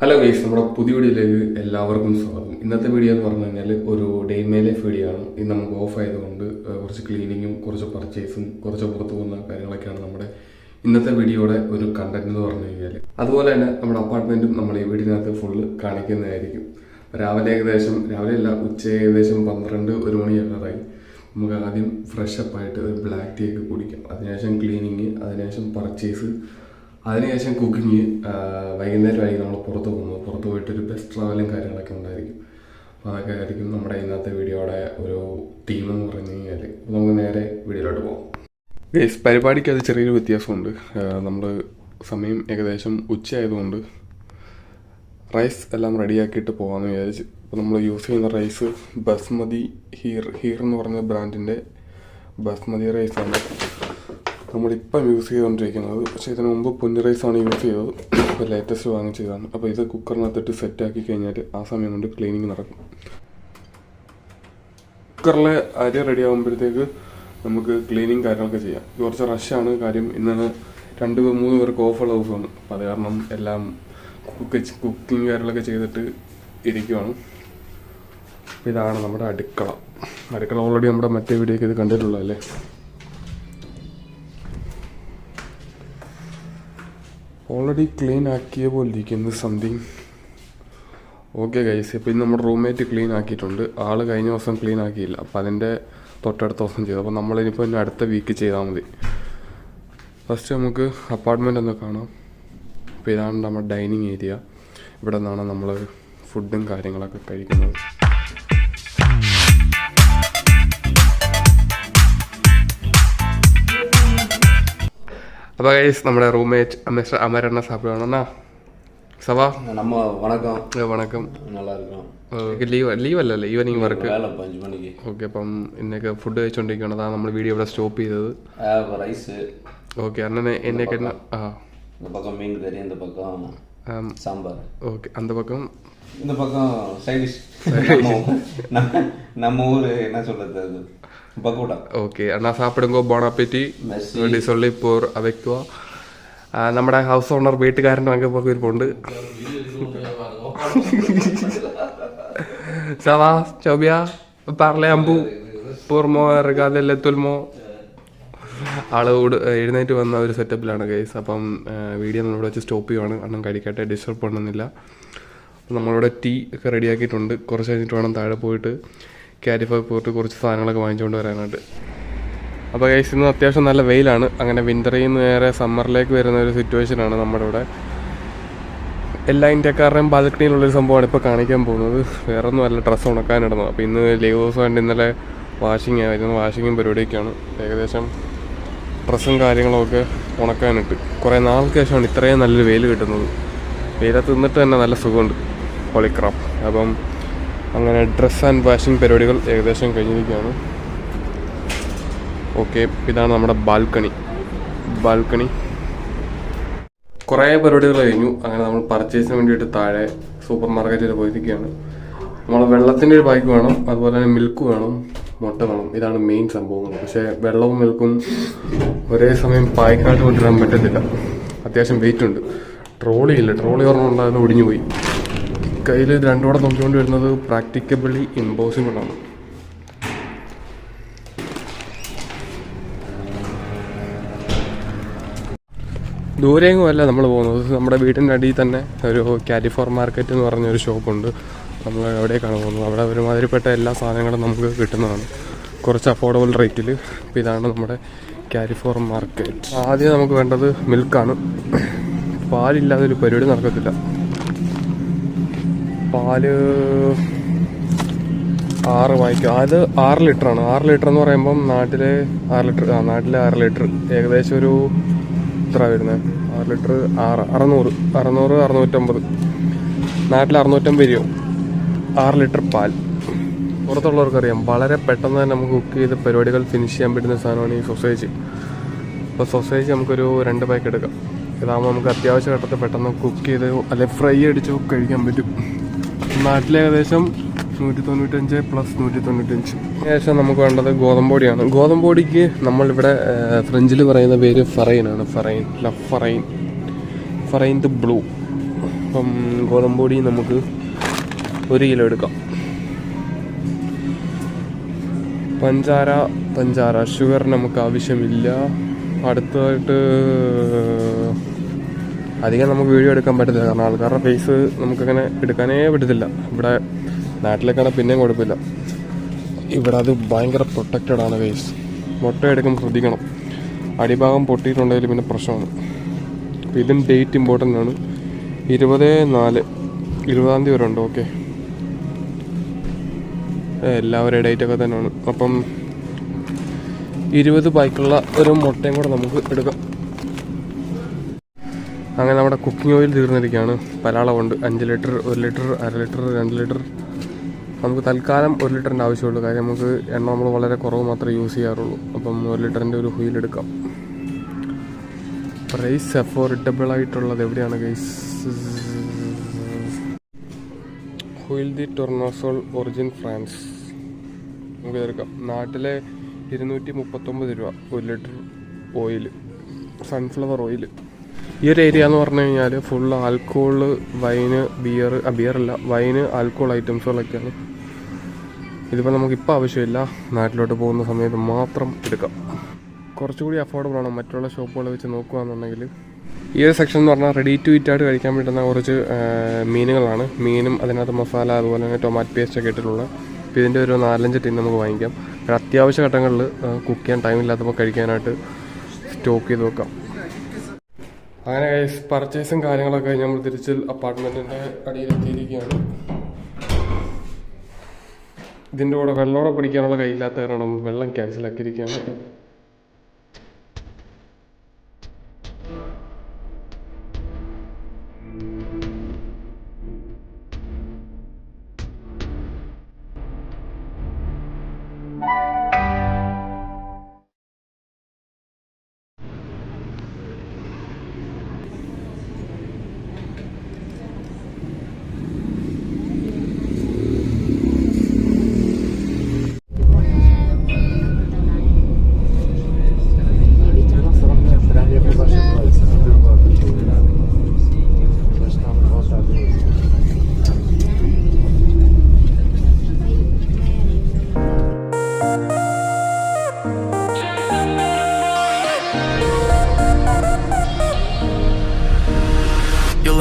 Hello guys, നമ്മുടെ പുതിയ വീഡിയോയിലേക്ക് എല്ലാവർക്കും സ്വാഗതം. ഇന്നത്തെ വീഡിയോ എന്ന് പറഞ്ഞു കഴിഞ്ഞാൽ ഒരു ഡേ മൈ ലൈഫ് വീഡിയോ ആണ്. ഇന്ന് നമുക്ക് ഓഫ് ആയതുകൊണ്ട് കുറച്ച് ക്ലീനിങ്ങും കുറച്ച് പർച്ചേസും കുറച്ച് പുറത്തു പോകുന്ന കാര്യങ്ങളൊക്കെയാണ് നമ്മുടെ ഇന്നത്തെ വീഡിയോയുടെ ഒരു കണ്ടന്റ് എന്ന് പറഞ്ഞു കഴിഞ്ഞാൽ. അതുപോലെ തന്നെ നമ്മുടെ അപ്പാർട്ട്മെന്റും നമ്മൾ ഈ വീടിനകത്ത് ഫുള്ള് കാണിക്കുന്നതായിരിക്കും. രാവിലെ അല്ല, ഉച്ച ഏകദേശം 12-1 മണിയാകാറായി. നമുക്ക് ആദ്യം ഫ്രഷപ്പ് ആയിട്ട് ഒരു ബ്ലാക്ക് ടീ ഒക്കെ കുടിക്കാം. അതിനുശേഷം ക്ലീനിങ്, അതിനുശേഷം പർച്ചേസ്, അതിനുശേഷം കുക്കിങ്. വൈകുന്നേരമായി നമ്മൾ പുറത്ത് പോയിട്ടൊരു ബസ് ട്രാവലും കാര്യങ്ങളൊക്കെ ഉണ്ടായിരിക്കും. അപ്പോൾ അതൊക്കെ ആയിരിക്കും നമ്മുടെ ഇന്നത്തെ വീഡിയോയുടെ ഒരു തീം എന്ന് പറഞ്ഞു കഴിഞ്ഞാൽ. അപ്പോൾ നമുക്ക് നേരെ വീഡിയോയിലോട്ട് പോകാം. ഗൈസ്, പരിപാടിക്ക് അത് ചെറിയൊരു വ്യത്യാസമുണ്ട്. നമ്മൾ സമയം ഏകദേശം ഉച്ചയായതുകൊണ്ട് റൈസ് എല്ലാം റെഡിയാക്കിയിട്ട് പോകാമെന്ന് വിചാരിച്ചു. അപ്പോൾ നമ്മൾ യൂസ് ചെയ്യുന്ന റൈസ് ബസ്മതി ഹീർ എന്ന് പറഞ്ഞ ബ്രാൻഡിൻ്റെ ബസ്മതി റൈസാണ് നമ്മളിപ്പം യൂസ് ചെയ്തുകൊണ്ടിരിക്കുന്നത്. പക്ഷേ ഇതിനു മുമ്പ് പൊന്നി റൈസാണ് യൂസ് ചെയ്തത്. ഇപ്പോൾ ലേറ്റസ്റ്റ് വാങ്ങിച്ചതാണ്. അപ്പോൾ ഇത് കുക്കറിനകത്തിട്ട് സെറ്റാക്കി കഴിഞ്ഞാൽ ആ സമയം കൊണ്ട് ക്ലീനിങ് നടക്കും. കുക്കറിലെ അരി റെഡി ആകുമ്പോഴത്തേക്ക് നമുക്ക് ക്ലീനിങ് കാര്യങ്ങളൊക്കെ ചെയ്യാം. കുറച്ച് റഷാണ് കാര്യം. ഇന്ന് 2-3 പേർക്ക് ഓഫുള്ള ദിവസമാണ്. അപ്പോൾ അത് കാരണം എല്ലാം കുക്കിങ് കാര്യങ്ങളൊക്കെ ചെയ്തിട്ട് ഇരിക്കുവാണ്. ഇതാണ് നമ്മുടെ അടുക്കള ഓൾറെഡി നമ്മുടെ മറ്റേ വീഡിയോക്ക് ഇത് കണ്ടിട്ടുള്ളതല്ലേ. ഓൾറെഡി ക്ലീൻ ആക്കിയ പോലെ ഇരിക്കുന്നു സംതിങ്. ഓക്കെ ഗൈസ്, ഇപ്പോൾ ഇന്ന് നമ്മുടെ റൂംമേറ്റ് ക്ലീൻ ആക്കിയിട്ടുണ്ട്. ആൾ കഴിഞ്ഞ ദിവസം ക്ലീൻ ആക്കിയില്ല. അപ്പോൾ അതിൻ്റെ തൊട്ടടുത്ത ദിവസം ചെയ്തു. അപ്പോൾ നമ്മളിനിപ്പോൾ ഇനി അടുത്ത വീക്ക് ചെയ്താൽ മതി. ഫസ്റ്റ് നമുക്ക് അപ്പാർട്ട്മെൻ്റ് ഒന്ന് കാണാം. അപ്പോൾ ഇതാണ് നമ്മുടെ ഡൈനിങ് ഏരിയ. ഇവിടെ നിന്നാണ് നമ്മൾ ഫുഡും കാര്യങ്ങളൊക്കെ കഴിക്കുന്നത്. அப்போ கைஸ், நம்மளோட ரூம்மேட் மிஸ்டர் அமர் என்ன சாப்பிடுவாங்கண்ணா? சவா நம்ம வணக்கம். வணக்கம். நல்லா இருக்கும். ലീവ് അല്ലല്ലേ, ഈവനിങ് വർക്ക്. 5 മണിക്ക്. ഓക്കെ, അപ്പം ഇന്നൊക്കെ ഫുഡ് കഴിച്ചുകൊണ്ടിരിക്കുകയാണ്. അതാണ് നമ്മൾ വീഡിയോ ഇവിടെ സ്റ്റോപ്പ് ചെയ്തത്. റൈസ്. ഓക്കെ, അണ്ണനെ എന്നൊക്കെ இந்த பக்கம் மீன் கறி, இந்த பக்கம் சாம்பார். ஓகே, அந்த பக்கம் இந்த பக்கம் சைடிஷ். நம்ம ஊர் என்ன சொல்றது, அது பக்கோடா. ஓகே அண்ணா, சாப்பிடுங்க. போൺ അപ്പറ്റി വേണ്ടി சொல்லி போர் അവയ്ക്കുക. നമ്മുടെ ഹൗസ് ഓണർ വീട്ടുകാരൻ വാങ്ങിയ പോക്ക് ഇരിപ്പുണ്ട്. സവാ ചോബിയ പാർലെ അമ്പു പൂർമോ ഇറങ്ങാതെ തുൽമോ. ആള് എഴുന്നേറ്റ് വന്ന ഒരു സെറ്റപ്പിലാണ് ഗൈസ്. അപ്പം വീഡിയോ നമ്മളിവിടെ വെച്ച് സ്റ്റോപ്പ് ചെയ്യുവാണ്. അണ്ണം കഴിക്കട്ടെ, ഡിസ്റ്റർബ് பண்ணுന്നില്ല. നമ്മളിവിടെ ടീ ഒക്കെ റെഡിയാക്കിയിട്ടുണ്ട്. കുറച്ച് കഴിഞ്ഞിട്ട് വേണം താഴെ പോയിട്ട് കാരിഫൈ പോയിട്ട് കുറച്ച് സാധനങ്ങളൊക്കെ വാങ്ങിച്ചുകൊണ്ട് വരാനായിട്ട്. അപ്പോൾ ഗൈസ്, ഇന്ന് അത്യാവശ്യം നല്ല വെയിലാണ്. അങ്ങനെ വിൻ്ററിൽ നിന്ന് നേരെ സമ്മറിലേക്ക് വരുന്ന ഒരു സിറ്റുവേഷനാണ് നമ്മുടെ ഇവിടെ. എല്ലാ ഇന്ത്യക്കാരുടെയും ബാൽക്കണിയിലുള്ളൊരു സംഭവമാണ് ഇപ്പോൾ കാണിക്കാൻ പോകുന്നത്. വേറെ ഒന്നും അല്ല, ഡ്രസ്സ് ഉണക്കാനിടുന്നത്. അപ്പോൾ ഇന്ന് ലീവ് ദിവസമായിട്ട് ഇന്നലെ വാഷിംഗ് ആയിരുന്നു. വാഷിങ്ങും പരിപാടിയൊക്കെയാണ്. ഏകദേശം ഡ്രസ്സും കാര്യങ്ങളൊക്കെ ഉണക്കാനിട്ട് കുറേ നാൾക്ക് ശേഷമാണ് ഇത്രയും നല്ലൊരു വെയിൽ കിട്ടുന്നത്. വെയിലത്ത് നിന്നിട്ട് തന്നെ നല്ല സുഖമുണ്ട്. ഹോളിക്രാപ്പ്. അപ്പം അങ്ങനെ ഡ്രസ് ആൻഡ് വാഷിംഗ് പരിപാടികൾ ഏകദേശം കഴിഞ്ഞിരിക്കുകയാണ്. ഓക്കെ, ഇതാണ് നമ്മുടെ ബാൽക്കണി. കുറേ പരിപാടികൾ കഴിഞ്ഞു. അങ്ങനെ നമ്മൾ പർച്ചേസിന് വേണ്ടിയിട്ട് താഴെ സൂപ്പർ മാർക്കറ്റിൽ പോയിരിക്കുകയാണ്. നമ്മൾ വെള്ളത്തിൻ്റെ ഒരു പായ്ക്ക് വേണം, അതുപോലെ തന്നെ മിൽക്ക് വേണം, മുട്ട വേണം. ഇതാണ് മെയിൻ സംഭവങ്ങൾ. പക്ഷേ വെള്ളവും മിൽക്കും ഒരേ സമയം പായ്ക്കായിട്ട് കൊണ്ടുവരാൻ പറ്റത്തില്ല. അത്യാവശ്യം വെയിറ്റ് ഉണ്ട്. ട്രോളി ഒരെണ്ണം ഉണ്ടാകുന്ന ഒടിഞ്ഞു പോയി. കയ്യിൽ രണ്ടും കൂടെ നോക്കിക്കൊണ്ട് വരുന്നത് പ്രാക്ടിക്കബിളി ഇമ്പോസിബിൾ ആണ്. ദൂരെയെങ്കിലും അല്ല നമ്മൾ പോകുന്നത്. നമ്മുടെ വീടിൻ്റെ അടിയിൽ തന്നെ ഒരു കാരിഫോർ മാർക്കറ്റ് എന്ന് പറഞ്ഞൊരു ഷോപ്പുണ്ട്. നമ്മൾ എവിടേക്കാണ് പോകുന്നത്. അവിടെ ഒരുമാതിരിപ്പെട്ട എല്ലാ സാധനങ്ങളും നമുക്ക് കിട്ടുന്നതാണ് കുറച്ച് അഫോർഡബിൾ റേറ്റിൽ. അപ്പോൾ ഇതാണ് നമ്മുടെ കാരിഫോർ മാർക്കറ്റ്. ആദ്യം നമുക്ക് വേണ്ടത് മിൽക്കാണ്. പാലില്ലാതെ ഒരു പരിപാടി നടക്കത്തില്ല. പാല് 6 വായിക്കും. അത് 6 ലിറ്ററാണ്. 6 ലിറ്റർ എന്ന് പറയുമ്പം നാട്ടിലെ 6 ലിറ്റർ ഏകദേശം ഒരു എത്ര വരുന്നത്? 6 ലിറ്റർ 600 650. നാട്ടിൽ 650 രൂപ 6 ലിറ്റർ പാൽ. പുറത്തുള്ളവർക്കറിയാം, വളരെ പെട്ടെന്ന് തന്നെ നമുക്ക് കുക്ക് ചെയ്ത് പരിപാടികൾ ഫിനിഷ് ചെയ്യാൻ പറ്റുന്ന സാധനമാണ് ഈ സോസേജ്. അപ്പോൾ സോസേജ് നമുക്കൊരു 2 പാക്ക് എടുക്കാം. ഇതാകുമ്പോൾ നമുക്ക് അത്യാവശ്യ ഘട്ടത്തിൽ പെട്ടെന്ന് കുക്ക് ചെയ്ത് അല്ലെങ്കിൽ ഫ്രൈ അടിച്ച് കഴിക്കാൻ പറ്റും. നാട്ടിൽ ഏകദേശം 195 + 195. ശേഷം നമുക്ക് വേണ്ടത് ഗോതമ്പൊടിയാണ്. ഗോതമ്പൊടിക്ക് നമ്മളിവിടെ ഫ്രഞ്ചിൽ പറയുന്ന പേര് ഫറൈൻ ആണ്. ഫറൈൻ ദ ബ്ലൂ. അപ്പം ഗോതമ്പ് പൊടി നമുക്ക് 1 കിലോ എടുക്കാം. പഞ്ചാര ഷുഗർ നമുക്ക് ആവശ്യമില്ല. അടുത്തതായിട്ട് അധികം നമുക്ക് വീഡിയോ എടുക്കാൻ പറ്റത്തില്ല, കാരണം ആൾക്കാരുടെ ഫേസ് നമുക്കങ്ങനെ എടുക്കാനേ പറ്റത്തില്ല. ഇവിടെ നാട്ടിലേക്കാണ് പിന്നെയും കുഴപ്പമില്ല, ഇവിടെ അത് ഭയങ്കര പ്രൊട്ടക്റ്റഡ് ആണ് ഫേസ്. മുട്ട എടുക്കുമ്പോൾ ശ്രദ്ധിക്കണം, അടിഭാഗം പൊട്ടിയിട്ടുണ്ടെങ്കിൽ പിന്നെ പ്രശ്നമാണ്. അപ്പോൾ ഇതിന് ഡേറ്റ് ഇമ്പോർട്ടൻ്റ് ആണ്. 20/4 വരെ ഉണ്ട്. ഓക്കെ, എല്ലാവരുടെ ഡേറ്റൊക്കെ തന്നെയാണ്. അപ്പം 20 പായ്ക്കുള്ള ഒരു മുട്ടയും കൂടെ നമുക്ക് എടുക്കാം. അങ്ങനെ നമ്മുടെ കുക്കിംഗ് ഓയിൽ തീർന്നിരിക്കുകയാണ്. പലാളമുണ്ട് 5 ലിറ്റർ, 1 ലിറ്റർ, 1/2 ലിറ്റർ, 2 ലിറ്റർ. നമുക്ക് തൽക്കാലം 1 ലിറ്ററിൻ്റെ ആവശ്യമുള്ളൂ, കാര്യം നമുക്ക് എണ്ണ നമ്മൾ വളരെ കുറവ് മാത്രമേ യൂസ് ചെയ്യാറുള്ളൂ. അപ്പം 1 ലിറ്ററിൻ്റെ ഒരു ഹുയിൽ എടുക്കാം. പ്രൈസ് അഫോർഡബിൾ ആയിട്ടുള്ളത് എവിടെയാണ് ഗൈസ്? ഹുയിൽ ദി ടൊർണോസോൾ ഒറിജിൻ ഫ്രാൻസ് നമുക്ക് എടുക്കാം. നാട്ടിലെ 239 രൂപ 1 ലിറ്റർ ഓയിൽ, സൺഫ്ലവർ ഓയിൽ. ഈ ഒരു ഏരിയ എന്ന് പറഞ്ഞു കഴിഞ്ഞാൽ ഫുള്ള് ആൽക്കോൾ, വൈന്, ബിയറല്ല വൈന്, ആൽക്കോൾ ഐറ്റംസുകളൊക്കെയാണ്. ഇതിപ്പോൾ നമുക്കിപ്പോൾ ആവശ്യമില്ല, നാട്ടിലോട്ട് പോകുന്ന സമയത്ത് മാത്രം എടുക്കാം. കുറച്ചുകൂടി അഫോർഡബിൾ ആണ് മറ്റുള്ള ഷോപ്പുകൾ വെച്ച് നോക്കുകയാണെന്നുണ്ടെങ്കിൽ. ഈ ഒരു സെക്ഷൻ എന്ന് പറഞ്ഞാൽ റെഡി ടു ഈറ്റ് ആയിട്ട് കഴിക്കാൻ പറ്റുന്ന കുറച്ച് മീനുകളാണ്. മീനും അതിനകത്ത് മസാല, അതുപോലെ തന്നെ ടൊമാറ്റോ പേസ്റ്റൊക്കെ ഇട്ടിട്ടുള്ള. അപ്പോൾ ഇതിൻ്റെ ഒരു 4-5 ടിൻ നമുക്ക് വാങ്ങിക്കാം. അത്യാവശ്യ ഘട്ടങ്ങളിൽ കുക്ക് ചെയ്യാൻ ടൈമില്ലാത്തപ്പോൾ കഴിക്കാനായിട്ട് സ്റ്റോക്ക് ചെയ്ത് വെക്കാം. അങ്ങനെ പർച്ചേസും കാര്യങ്ങളൊക്കെ കഴിഞ്ഞ് നമ്മൾ തിരിച്ച് അപ്പാർട്ട്മെൻറ്റിൻ്റെ അടിയിലെത്തിയിരിക്കുകയാണ്. ഇതിൻ്റെ കൂടെ വെള്ളമോടെ പിടിക്കാനുള്ള കയ്യില്ലാത്ത കാരണം വെള്ളം ക്യാൻസലാക്കിയിരിക്കുകയാണ്.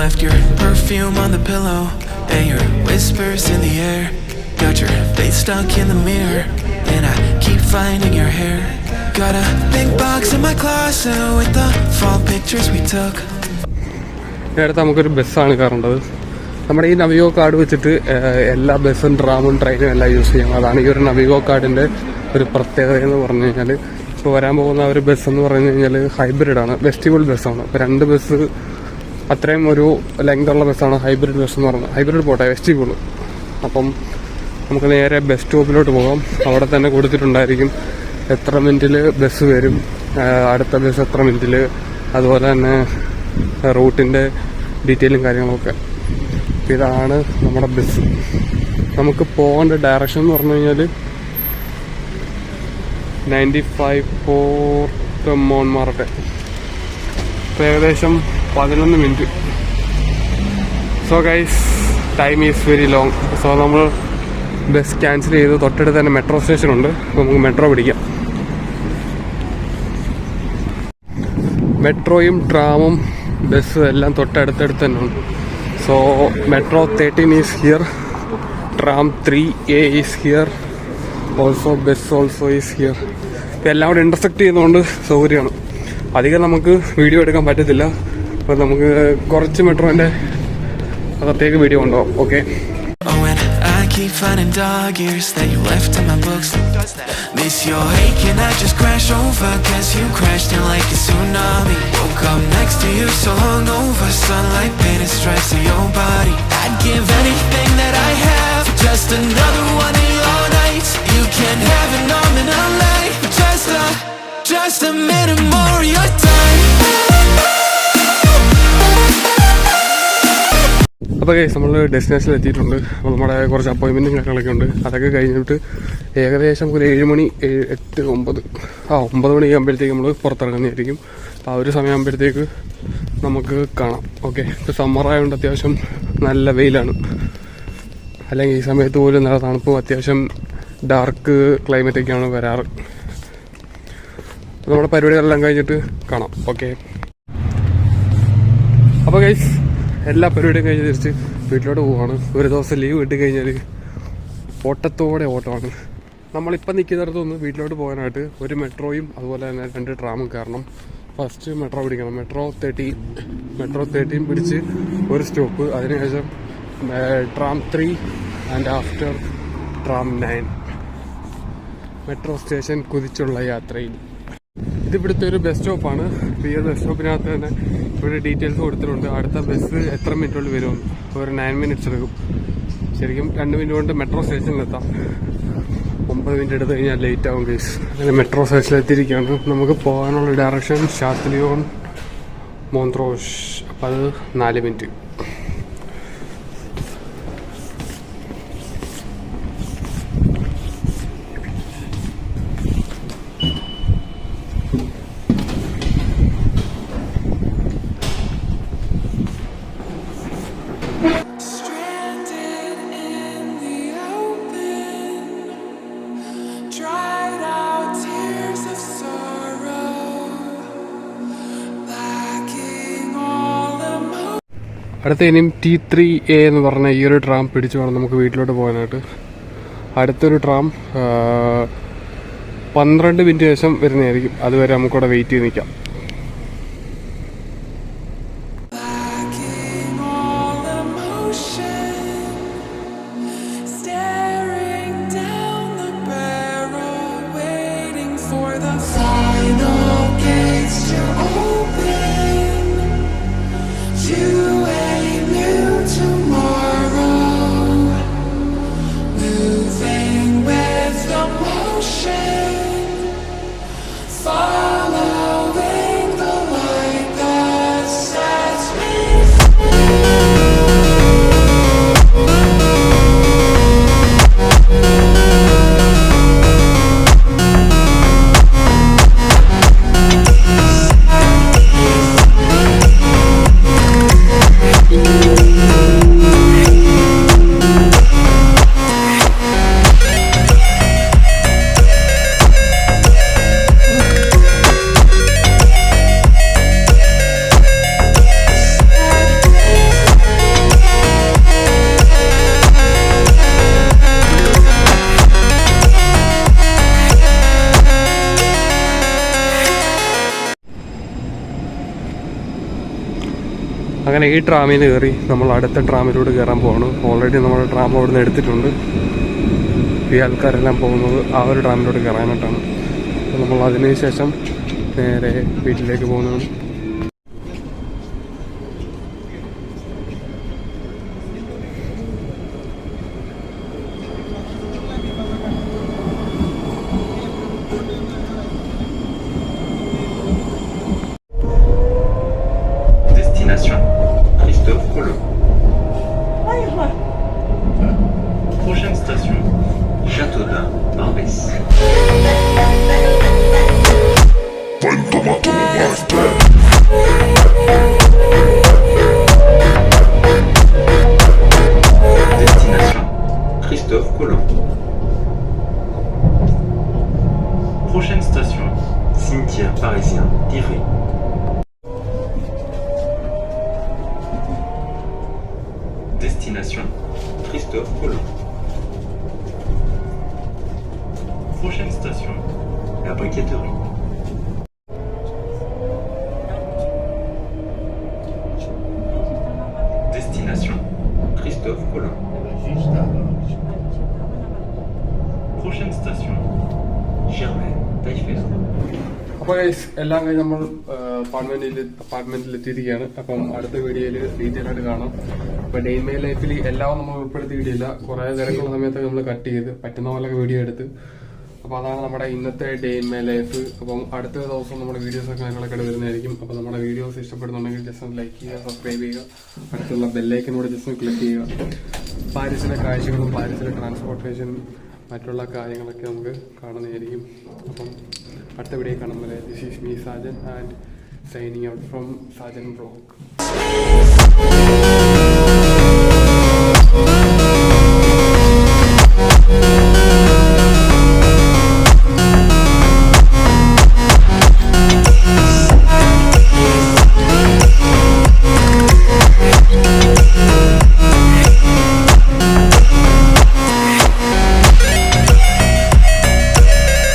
Left your perfume on the pillow and your whispers in the air. Got your face stuck in the mirror and I keep finding your hair. Got a big box in my closet with the fall pictures we took. അടുത്ത് നമുക്കൊരു ബസ്സാണ് കയറേണ്ടത്. നമ്മുടെ ഈ നവിഗോ card വെച്ചിട്ട് എല്ലാ ബസ്സും ട്രാമും ട്രെയിനും എല്ലാം യൂസ് ചെയ്യാം. അതാണ് ഈ ഒരു നവിഗോ കാർഡിൻ്റെ ഒരു പ്രത്യേകത എന്ന് പറഞ്ഞു കഴിഞ്ഞാൽ. ഇപ്പോൾ വരാൻ പോകുന്ന ഒരു ബസ് എന്ന് പറഞ്ഞു കഴിഞ്ഞാൽ ഹൈബ്രിഡാണ്, വെസ്റ്റിബിൾ ബസ്സാണ്. അപ്പോൾ 2 ബസ് അത്രയും ഒരു ലെങ്ത് ഉള്ള ബസ്സാണ് ഹൈബ്രിഡ് ബസ് എന്ന് പറയുന്നത്. ഹൈബ്രിഡ് പോട്ടെ, വെസ്റ്റിബിൾ. അപ്പം നമുക്ക് നേരെ ബസ് സ്റ്റോപ്പിലോട്ട് പോകാം. അവിടെ തന്നെ കൊടുത്തിട്ടുണ്ടായിരിക്കും എത്ര മിനിറ്റിൽ ബസ് വരും, അടുത്ത ബസ് എത്ര മിനിറ്റിൽ, അതുപോലെ തന്നെ റൂട്ടിൻ്റെ ഡീറ്റെയിലും കാര്യങ്ങളൊക്കെ. ഇതാണ് നമ്മുടെ ബസ്. നമുക്ക് പോകേണ്ട ഡയറക്ഷൻ എന്ന് പറഞ്ഞു കഴിഞ്ഞാൽ 95 പോർട്ട് മോൺമാർട്ടെ. ഇപ്പോൾ ഏകദേശം 11 minute. So guys, time is very long. So നമ്മൾ ബസ് ക്യാൻസൽ ചെയ്ത് തൊട്ടടുത്ത് തന്നെ മെട്രോ സ്റ്റേഷൻ ഉണ്ട്. അപ്പോൾ നമുക്ക് മെട്രോ പിടിക്കാം. മെട്രോയും ട്രാമും ബസ്സും എല്ലാം തൊട്ടടുത്തടുത്ത് തന്നെ ഉണ്ട്. So metro 13 is here, tram 3A is here, also bus also is here. ഇപ്പോൾ എല്ലാം കൂടെ ഇൻ്റർസെക്ട് ചെയ്യുന്നതുകൊണ്ട് സൗകര്യമാണ്. അധികം നമുക്ക് വീഡിയോ എടുക്കാൻ പറ്റത്തില്ല. അപ്പോൾ നമുക്ക് കുറച്ച് മെട്രോൻ്റെ അകത്തേക്ക് വീഡിയോ ഉണ്ടാവും. Okay, keep finding dog ears that you left in my books. Miss your hate, can I just crash over? Cause you crashed in like a tsunami. Woke up next to you so hungover. Sunlight painted stripes on your body. I'd give anything that I have for just another one of your nights. You can have it all in LA, just a minute more of your time. അപ്പോൾ guys, നമ്മൾ ഡെസ്റ്റിനേഷനിൽ എത്തിയിട്ടുണ്ട്. അപ്പോൾ നമ്മുടെ കുറച്ച് അപ്പോയിൻമെൻറ്റും കാര്യങ്ങളൊക്കെ ഉണ്ട്. അതൊക്കെ കഴിഞ്ഞിട്ട് ഏകദേശം ഒരു 7 മണി 8, 9 മണിയാകുമ്പോഴത്തേക്ക് നമ്മൾ പുറത്തിറങ്ങുന്നതായിരിക്കും. അപ്പോൾ ആ ഒരു സമയമാകുമ്പോഴത്തേക്ക് നമുക്ക് കാണാം. ഓക്കെ, ഇപ്പോൾ സമ്മറായതുകൊണ്ട് അത്യാവശ്യം നല്ല വെയിലാണ്. അല്ലെങ്കിൽ ഈ സമയത്ത് പോലും നല്ല തണുപ്പും അത്യാവശ്യം ഡാർക്ക് ക്ലൈമറ്റൊക്കെയാണ് വരാറ്. നമ്മുടെ പരിപാടികളെല്ലാം കഴിഞ്ഞിട്ട് കാണാം. ഓക്കെ, അപ്പോൾ ഗൈസ് എല്ലാ പരിപാടിയും കഴിഞ്ഞ് തിരിച്ച് വീട്ടിലോട്ട് പോവാണ്. ഒരു ദിവസം ലീവ് കിട്ടി കഴിഞ്ഞാൽ ഓട്ടത്തോടെ ഓട്ടമാണ്. നമ്മളിപ്പം നിൽക്കുന്നിടത്തുനിന്ന് വീട്ടിലോട്ട് പോകാനായിട്ട് ഒരു മെട്രോയും അതുപോലെ തന്നെ 2 ട്രാമും കയറണം. ഫസ്റ്റ് മെട്രോ പിടിക്കണം. മെട്രോ 13 പിടിച്ച് ഒരു സ്റ്റോപ്പ്, അതിനുശേഷം tram 3 and after tram 9 metro station കുതിച്ചുള്ള യാത്രയിൽ. ഇതിവിടുത്തെ ഒരു ബസ് സ്റ്റോപ്പാണ്. ഈ ഒരു ബസ് സ്റ്റോപ്പിനകത്ത് തന്നെ ഇവിടെ ഡീറ്റെയിൽസ് കൊടുത്തിട്ടുണ്ട്. അടുത്ത ബസ് എത്ര മിനിറ്റുള്ളിൽ വരും, ഒരു 9 മിനിറ്റ്സ് എടുക്കും. ശരിക്കും 2 മിനിറ്റ് കൊണ്ട് മെട്രോ സ്റ്റേഷനിലെത്താം. 9 മിനിറ്റ് എടുത്ത് കഴിഞ്ഞാൽ ലേറ്റ് ആവും കേസ്. അങ്ങനെ മെട്രോ സ്റ്റേഷനിലെത്തിയിരിക്കുകയാണ്. നമുക്ക് പോകാനുള്ള ഡയറക്ഷൻ ഷാത്ലിയോൺ മോൺട്രോഷ്. അപ്പം അത് 4 മിനിറ്റ്. അടുത്ത ഇനിയും T3A എന്ന് പറഞ്ഞ ഈ ഒരു ട്രാം പിടിച്ചു വേണം നമുക്ക് വീട്ടിലോട്ട് പോകാനായിട്ട്. അടുത്തൊരു ട്രാം 12 മിനിറ്റ് ശേഷം വരുന്നതായിരിക്കും. അതുവരെ നമുക്കവിടെ വെയിറ്റ് ചെയ്ത് നിൽക്കാം. അങ്ങനെ ഈ ട്രാമിൽ നിന്ന് കയറി നമ്മൾ അടുത്ത ട്രാമിലൂടെ കയറാൻ പോവാണ്. ഓൾറെഡി നമ്മുടെ ട്രാം അവിടെ നിന്ന് എടുത്തിട്ടുണ്ട്. ഈ ആൾക്കാരെല്ലാം പോകുന്നത് ആ ഒരു ട്രാമിലൂടെ കയറാനായിട്ടാണ്. അപ്പോൾ നമ്മൾ അതിന് ശേഷം നേരെ വീട്ടിലേക്ക് പോകുന്നതാണ്. Prochaine station, Châteaudun, Barbès. Destination, Christophe Colomb. Prochaine station, cimetière parisien, Tiré. Destination, Christophe Colomb. Prochaine station, la briqueterie. Destination, Christophe Colomb. Prochaine station, Germaine, Taillefer. അപ്പോൾ എല്ലാം കഴിഞ്ഞ് നമ്മൾ അപ്പാർട്ട്മെന്റിൽ എത്തിയിരിക്കുകയാണ്. അപ്പം അടുത്ത വീഡിയോയിൽ ഡീറ്റെയിൽ ആയിട്ട് കാണാം. അപ്പൊ ഡേ മൈ ലൈഫിൽ എല്ലാം നമ്മൾ ഉൾപ്പെടുത്തിയിട്ടില്ല. കുറെ തിരക്കുള്ള സമയത്തൊക്കെ നമ്മൾ കട്ട് ചെയ്ത് പറ്റുന്ന പോലൊക്കെ വീഡിയോ എടുത്ത്. അപ്പോൾ അതാണ് നമ്മുടെ ഇന്നത്തെ ഡേ ഇൻ മൈ ലൈഫ്. അപ്പം അടുത്ത ദിവസം നമ്മുടെ വീഡിയോസൊക്കെ കാര്യങ്ങളൊക്കെ വരുന്നതായിരിക്കും. അപ്പോൾ നമ്മുടെ വീഡിയോസ് ഇഷ്ടപ്പെടുന്നുണ്ടെങ്കിൽ ജസ്റ്റ് ഒന്ന് ലൈക്ക് ചെയ്യുക, സബ്സ്ക്രൈബ് ചെയ്യുക, അടുത്തുള്ള ബെല്ലൈക്കനോട് ജസ്റ്റ് ഒന്ന് ക്ലിക്ക് ചെയ്യുക. പാരീസിലെ കാഴ്ചകളും പാരീസിലെ ട്രാൻസ്പോർട്ടേഷനും മറ്റുള്ള കാര്യങ്ങളൊക്കെ നമുക്ക് കാണുന്നതായിരിക്കും. അപ്പം അടുത്ത വീഡിയോ കാണുമ്പോൾ this is me Sajan and signing out from Sajan block.